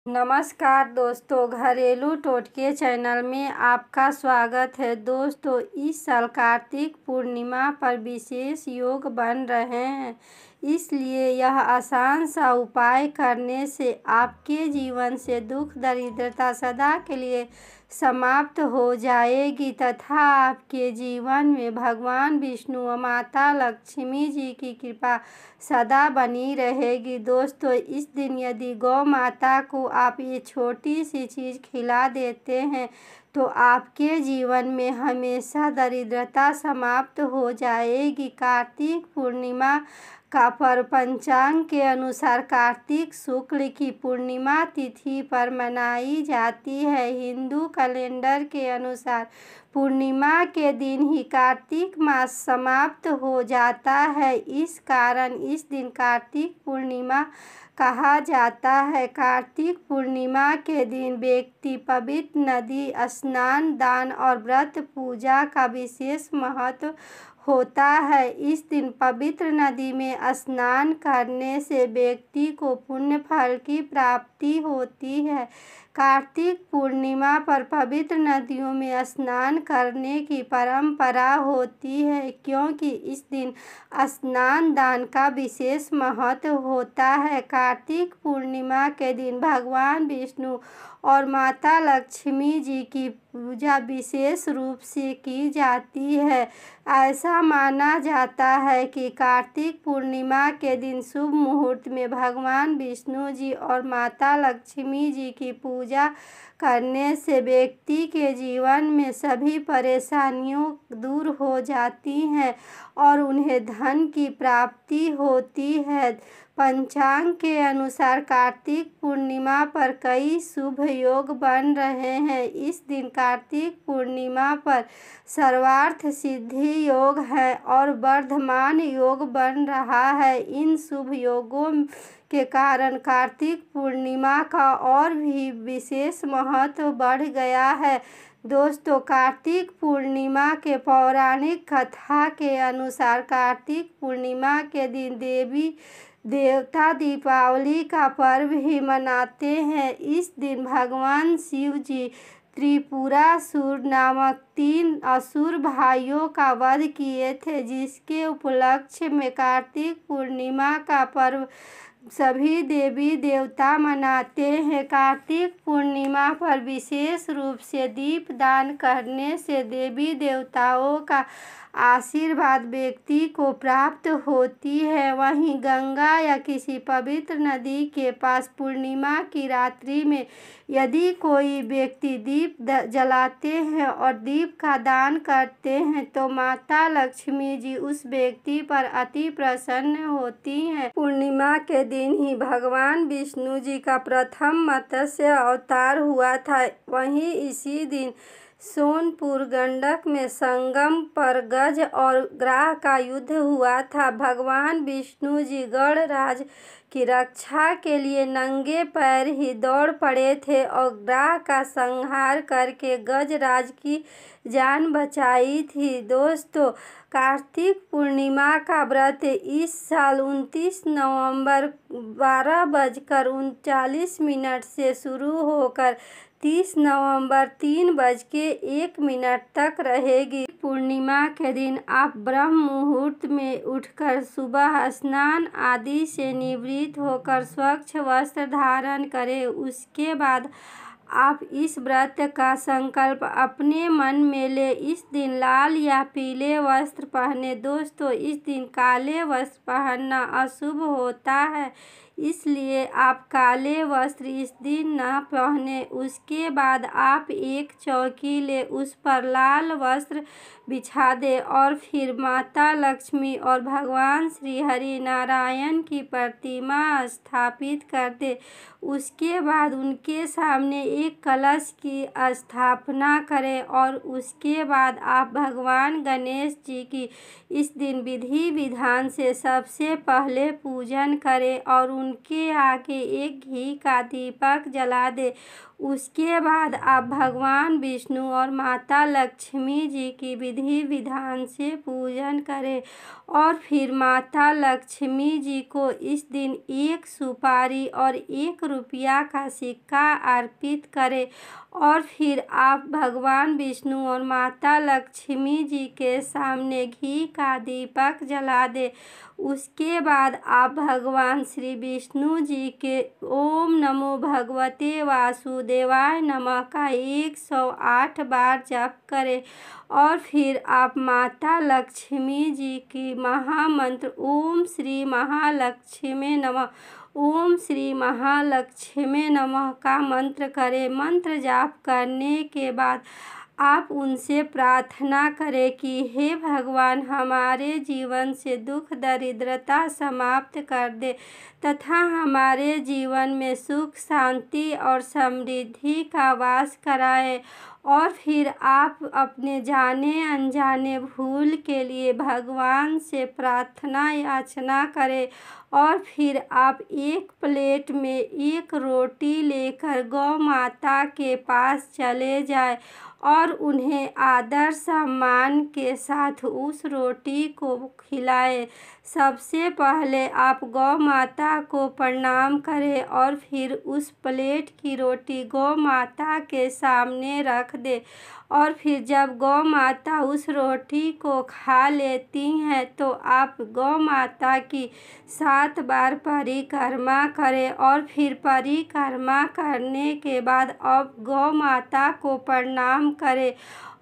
नमस्कार दोस्तों, घरेलू टोटके चैनल में आपका स्वागत है। दोस्तों, इस साल कार्तिक पूर्णिमा पर विशेष योग बन रहे हैं, इसलिए यह आसान सा उपाय करने से आपके जीवन से दुख दरिद्रता सदा के लिए समाप्त हो जाएगी तथा आपके जीवन में भगवान विष्णु व माता लक्ष्मी जी की कृपा सदा बनी रहेगी। दोस्तों, इस दिन यदि गौ माता को आप ये छोटी सी चीज़ खिला देते हैं तो आपके जीवन में हमेशा दरिद्रता समाप्त हो जाएगी। कार्तिक पूर्णिमा का पर्व पंचांग के अनुसार कार्तिक शुक्ल की पूर्णिमा तिथि पर मनाई जाती है। हिंदू कैलेंडर के अनुसार पूर्णिमा के दिन ही कार्तिक मास समाप्त हो जाता है। इस कारण इस दिन कार्तिक पूर्णिमा कहा जाता है। कार्तिक पूर्णिमा के दिन व्यक्ति पवित्र नदी स्नान, दान और व्रत पूजा का विशेष महत्व होता है। इस दिन पवित्र नदी में स्नान करने से व्यक्ति को पुण्य फल की प्राप्ति होती है। कार्तिक पूर्णिमा पर पवित्र नदियों में स्नान करने की परंपरा होती है, क्योंकि इस दिन स्नान दान का विशेष महत्व होता है। कार्तिक पूर्णिमा के दिन भगवान विष्णु और माता लक्ष्मी जी की पूजा विशेष रूप से की जाती है। ऐसा माना जाता है कि कार्तिक पूर्णिमा के दिन शुभ मुहूर्त में भगवान विष्णु जी और माता लक्ष्मी जी की पूजा करने से व्यक्ति के जीवन में सभी परेशानियों दूर हो जाती हैं और उन्हें धन की प्राप्ति होती है। पंचांग के अनुसार कार्तिक पूर्णिमा पर कई शुभ योग बन रहे हैं। इस दिन कार्तिक पूर्णिमा पर सर्वार्थ सिद्धि योग है और वर्धमान योग बन रहा है। इन शुभ योगों के कारण कार्तिक पूर्णिमा का और भी विशेष महत्व बढ़ गया है। दोस्तों, कार्तिक पूर्णिमा के पौराणिक कथा के अनुसार कार्तिक पूर्णिमा के दिन देवी देवता दीपावली का पर्व ही मनाते हैं। इस दिन भगवान शिव जी त्रिपुरासुर नामक 3 असुर भाइयों का वध किए थे, जिसके उपलक्ष्य में कार्तिक पूर्णिमा का पर्व सभी देवी देवता मनाते हैं। कार्तिक पूर्णिमा पर विशेष रूप से दीप दान करने से देवी देवताओं का आशीर्वाद व्यक्ति को प्राप्त होती है। वहीं गंगा या किसी पवित्र नदी के पास पूर्णिमा की रात्रि में यदि कोई व्यक्ति दीप जलाते हैं और दीप का दान करते हैं तो माता लक्ष्मी जी उस व्यक्ति पर अति प्रसन्न होती हैं। पूर्णिमा के दिन ही भगवान विष्णु जी का प्रथम मत्स्य अवतार हुआ था। वहीं इसी दिन सोनपुर गंडक में संगम पर गज और ग्राह का युद्ध हुआ था। भगवान विष्णु जी गणराज की रक्षा के लिए नंगे पैर ही दौड़ पड़े थे और ग्राह का संहार करके गजराज की जान बचाई थी। दोस्तों, कार्तिक पूर्णिमा का व्रत इस साल 29 नवंबर 12:39 से शुरू होकर 30 नवंबर 3:01 तक रहेगी। पूर्णिमा के दिन आप ब्रह्म मुहूर्त में उठकर सुबह स्नान आदि से निवृत्त होकर स्वच्छ वस्त्र धारण करें। उसके बाद आप इस व्रत का संकल्प अपने मन में ले। इस दिन लाल या पीले वस्त्र पहने। दोस्तों, इस दिन काले वस्त्र पहनना अशुभ होता है, इसलिए आप काले वस्त्र इस दिन न पहने। उसके बाद आप एक चौकी ले, उस पर लाल वस्त्र बिछा दे और फिर माता लक्ष्मी और भगवान श्री हरि नारायण की प्रतिमा स्थापित कर दे। उसके बाद उनके सामने एक कलश की स्थापना करें और उसके बाद आप भगवान गणेश जी की इस दिन विधि विधान से सबसे पहले पूजन करें और उनके आगे एक घी का दीपक जला दें। उसके बाद आप भगवान विष्णु और माता लक्ष्मी जी की विधि विधान से पूजन करें और फिर माता लक्ष्मी जी को इस दिन 1 सुपारी और 1 रुपया का सिक्का अर्पित करें और फिर आप भगवान विष्णु और माता लक्ष्मी जी के सामने घी का दीपक जला दें। उसके बाद आप भगवान श्री विष्णु जी के ओम नमो भगवते वासुदेवाय नमः का 108 बार जप करें और फिर आप माता लक्ष्मी जी की महामंत्र ओम श्री महालक्ष्मी नमः ओम श्री महालक्ष्मी नमः का मंत्र करें। मंत्र जाप करने के बाद आप उनसे प्रार्थना करें कि हे भगवान, हमारे जीवन से दुख दरिद्रता समाप्त कर दे तथा हमारे जीवन में सुख शांति और समृद्धि का वास कराए। और फिर आप अपने जाने अनजाने भूल के लिए भगवान से प्रार्थना याचना करें और फिर आप एक प्लेट में 1 रोटी लेकर गौ माता के पास चले जाएं और उन्हें आदर सम्मान के साथ उस रोटी को खिलाएं। सबसे पहले आप गौ माता को प्रणाम करें और फिर उस प्लेट की रोटी गौ माता के सामने रख दें और फिर जब गौ माता उस रोटी को खा लेती हैं तो आप गौ माता की 7 बार परिक्रमा करें और फिर परिक्रमा करने के बाद आप गौ माता को प्रणाम करें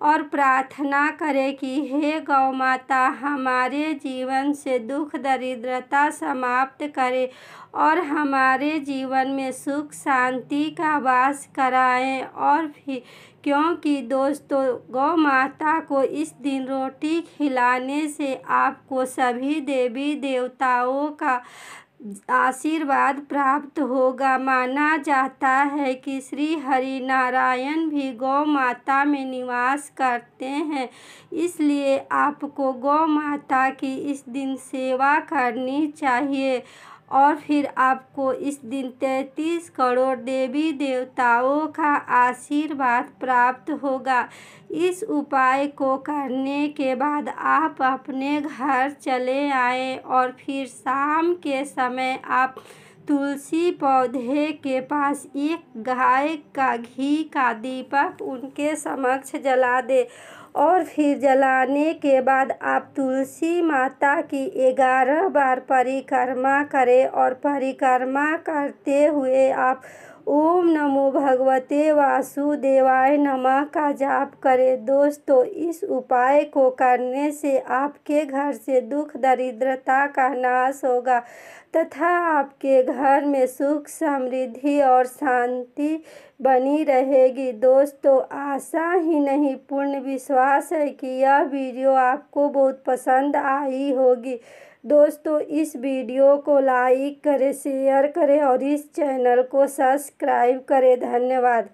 और प्रार्थना करें कि हे गौ माता, हमारे जीवन से दुख दरिद्रता समाप्त करें और हमारे जीवन में सुख शांति का वास कराएं। और फिर क्योंकि दोस्तों, गौ माता को इस दिन रोटी खिलाने से आपको सभी देवी देवताओं का आशीर्वाद प्राप्त होगा। माना जाता है कि श्री हरि नारायण भी गौ माता में निवास करते हैं, इसलिए आपको गौ माता की इस दिन सेवा करनी चाहिए और फिर आपको इस दिन 33 करोड़ देवी देवताओं का आशीर्वाद प्राप्त होगा। इस उपाय को करने के बाद आप अपने घर चले आएं और फिर शाम के समय आप तुलसी पौधे के पास एक गाय का घी का दीपक उनके समक्ष जला दे और फिर जलाने के बाद आप तुलसी माता की 11 बार परिक्रमा करें और परिक्रमा करते हुए आप ओम नमो भगवते वासुदेवाय नमः का जाप करें। दोस्तों, इस उपाय को करने से आपके घर से दुख दरिद्रता का नाश होगा तथा आपके घर में सुख समृद्धि और शांति बनी रहेगी। दोस्तों, आशा ही नहीं पूर्ण विश्वास है कि यह वीडियो आपको बहुत पसंद आई होगी। दोस्तों, इस वीडियो को लाइक करें, शेयर करें और इस चैनल को सब्सक्राइब करें। धन्यवाद।